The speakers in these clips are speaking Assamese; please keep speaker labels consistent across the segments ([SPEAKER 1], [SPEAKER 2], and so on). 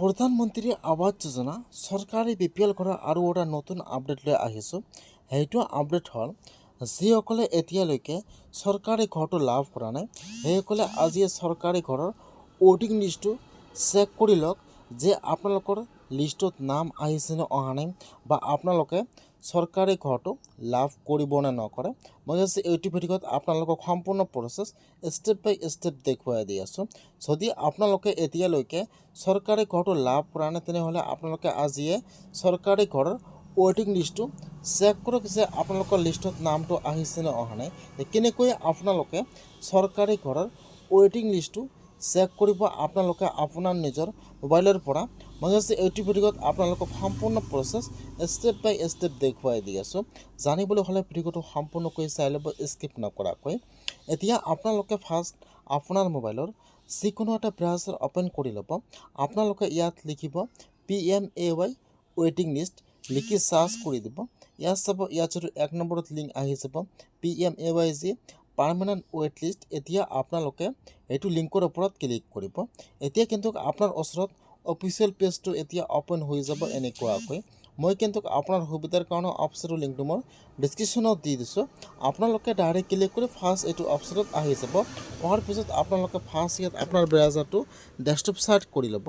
[SPEAKER 1] প্ৰধানমন্ত্ৰী আৱাস যোজনা চৰকাৰী BPL ঘৰৰ আৰু এটা নতুন আপডেট লৈ আহিছোঁ। সেইটো আপডেট হ'ল যিসকলে এতিয়ালৈকে চৰকাৰী ঘৰটো লাভ কৰা নাই সেইসকলে আজি চৰকাৰী ঘৰৰ ৱেটিং লিষ্টটো চেক কৰি লওক যে আপোনালোকৰ লিষ্টত নাম আহিছে নে অহা নাই বা আপোনালোকে চৰকাৰী ঘৰটো লাভ কৰিব নে নকৰে। মই আজি এইটো ভিডিঅ'ত আপোনালোকক সম্পূৰ্ণ প্ৰচেছ ষ্টেপ বাই ষ্টেপ দেখুৱাই দি আছোঁ। যদি আপোনালোকে এতিয়ালৈকে চৰকাৰী ঘৰটো লাভ কৰা নাই তেনেহ'লে আপোনালোকে আজিয়ে চৰকাৰী ঘৰৰ ৱেটিং লিষ্টটো চেক কৰক যে আপোনালোকৰ লিষ্টত নামটো আহিছে নে অহা নাই। কেনেকৈ আপোনালোকে চৰকাৰী ঘৰৰ ৱেটিং লিষ্টটো চেক কৰিব আপোনালোকে আপোনাৰ নিজৰ মোবাইলৰ পৰা। মই আজি এইটো ভিডিঅ'ত আপোনালোকক সম্পূৰ্ণ প্ৰচেছ ষ্টেপ বাই ষ্টেপ দেখুৱাই দি আছোঁ। জানিবলৈ হ'লে ভিডিঅ'টো সম্পূৰ্ণকৈ চাই ল'ব স্কিপ নকৰাকৈ। এতিয়া আপোনালোকে ফাৰ্ষ্ট আপোনাৰ মোবাইলৰ যিকোনো এটা ব্ৰাউজাৰ অপেন কৰি ল'ব। আপোনালোকে ইয়াত লিখিব pmay ৱেটিং লিষ্ট লিখি সাৰ্চ কৰি দিব। ইয়াত চাব ইয়াত যদি 1 নম্বৰত লিংক আহি যাব pmay যি পাৰ্মানেণ্ট ৱেট লিষ্ট। এতিয়া আপোনালোকে এইটো লিংকৰ ওপৰত ক্লিক কৰিব। এতিয়া কিন্তু আপোনাৰ ওচৰত অফিচিয়েল পেজটো এতিয়া অপেন হৈ যাব এনেকুৱাকৈ। মই কিন্তু আপোনাৰ সুবিধাৰ কাৰণে অফিচৰ লিংকটো মই ডিছক্ৰিপশ্যনত দি দিছোঁ। আপোনালোকে ডাইৰেক্ট ক্লিক কৰি ফাৰ্ষ্ট এইটো অপশ্যনত আহি যাব। অহাৰ পিছত আপোনালোকে ফাৰ্ষ্ট ইয়াত আপোনাৰ ব্ৰাউজাৰটো ডেস্কটপ চাৰ্ট কৰি ল'ব।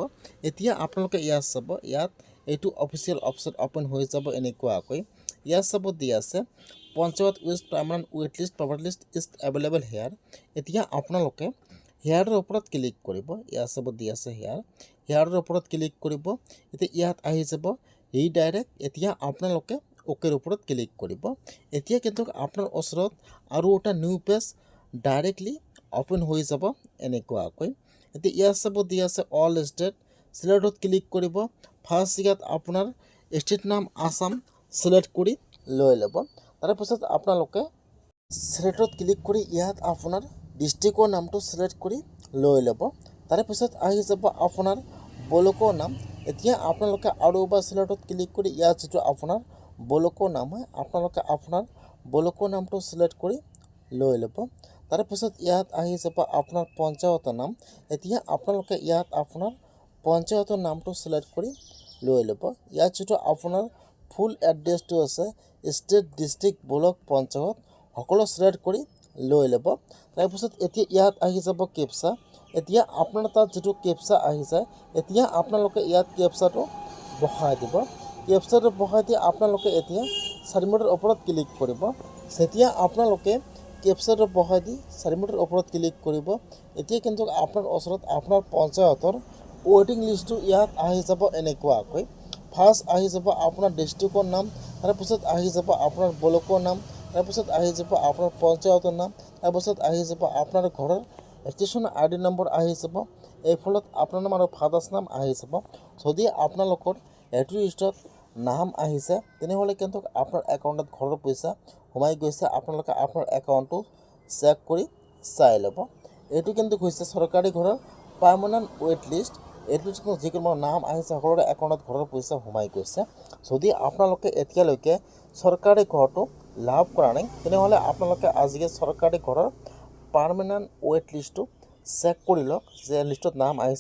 [SPEAKER 1] এতিয়া আপোনালোকে ইয়াত চাব ইয়াত এইটো অফিচিয়েল অপশ্যন অপেন হৈ যাব এনেকুৱাকৈ। ইয়াত চাব দি আছে panchayat west permanent wait list property list is available here. এতিয়া আপোনালোকে হেয়াৰৰ ওপৰত ক্লিক কৰিব। ইয়াত চাব দি আছে হেয়াৰৰ ওপৰত ক্লিক কৰিব। এতিয়া ইয়াত আহি যাব ৰিডাইৰেক্ট। এতিয়া আপোনালোকে অ'কেৰ ওপৰত ক্লিক কৰিব। এতিয়া কিন্তু আপোনাৰ ওচৰত আৰু এটা নিউ পেজ ডাইৰেক্টলি অপেন হৈ যাব এনেকুৱাকৈ। এতিয়া ইয়াত চাব দি আছে অল ষ্টেট চিলেক্টত ক্লিক কৰিব। ফাৰ্ষ্ট ইয়াত আপোনাৰ ষ্টেট নাম আসাম চিলেক্ট কৰি লৈ ল'ব। তাৰপিছত আপোনালোকে চিলেক্টত ক্লিক কৰি ইয়াত আপোনাৰ ডিষ্ট্ৰিক্টৰ নামটো চিলেক্ট কৰি লৈ ল'ব। তাৰপিছত আহি যাব আপোনাৰ ব্লকৰ নাম। এতিয়া আপোনালোকে আৰু এবাৰ চিলেক্টত ক্লিক কৰি ইয়াত যিটো আপোনাৰ ব্লকৰ নাম হয় আপোনালোকে আপোনাৰ ব্লকৰ নামটো চিলেক্ট কৰি লৈ ল'ব। তাৰপিছত ইয়াত আহি যাব আপোনাৰ পঞ্চায়তৰ নাম। এতিয়া আপোনালোকে ইয়াত আপোনাৰ পঞ্চায়তৰ নামটো চিলেক্ট কৰি লৈ ল'ব। ইয়াত যিটো আপোনাৰ ফুল এড্ৰেছটো আছে ষ্টেট ডিষ্ট্ৰিক্ট ব্লক পঞ্চায়ত সকলো চিলেক্ট কৰি লৈ ল'ব। তাৰপিছত এতিয়া ইয়াত আহি যাব কেপচা। এতিয়া আপোনাৰ তাত যিটো কেপচা আহি যায় এতিয়া আপোনালোকে ইয়াত কেপচাটো বহাই দিব। কেপচাটো বহাই দি আপোনালোকে এতিয়া চাবমিটৰ ওপৰত ক্লিক কৰিব। যেতিয়া আপোনালোকে কেপচাটো বহাই দি চাবমিটৰ ওপৰত ক্লিক কৰিব এতিয়া কিন্তু আপোনাৰ ওচৰত আপোনাৰ পঞ্চায়তৰ ৱেটিং লিষ্টটো ইয়াত আহি যাব এনেকুৱাকৈ। ফাৰ্ষ্ট আহি যাব আপোনাৰ ডিষ্ট্ৰিক্টৰ নাম, তাৰপিছত আহি যাব আপোনাৰ ব্লকৰ নাম, তাৰপিছত আহি যাব আপোনাৰ পঞ্চায়তৰ নাম, তাৰপিছত আহি যাব আপোনাৰ ঘৰৰ ৰেজিষ্ট্ৰেশ্যন ID নম্বৰ আহি যাব। এই ফলত আপোনাৰ নাম আৰু ফাদাৰ্ছ নাম আহি যাব। যদি আপোনালোকৰ এইটো লিষ্টত নাম আহিছে তেনেহ'লে কিন্তু আপোনাৰ একাউণ্টত ঘৰৰ পইচা সোমাই গৈছে। আপোনালোকে আপোনাৰ একাউণ্টটো চেক কৰি চাই ল'ব। এইটো কিন্তু হৈছে চৰকাৰী ঘৰৰ পাৰ্মানেণ্ট ৱেট লিষ্ট। এইটো যিকোনো নাম আহিছে সকলোৰে একাউণ্টত ঘৰৰ পইচা সোমাই গৈছে। যদি আপোনালোকে এতিয়ালৈকে চৰকাৰী ঘৰটো লাভ কৰা নাই তেনেহ'লে আপোনালোকে আজিয়ে চৰকাৰী ঘৰৰ পাৰ্মানেণ্ট ৱেট লিষ্টটো চেক কৰি লওক যে লিষ্টত নাম আহিছে।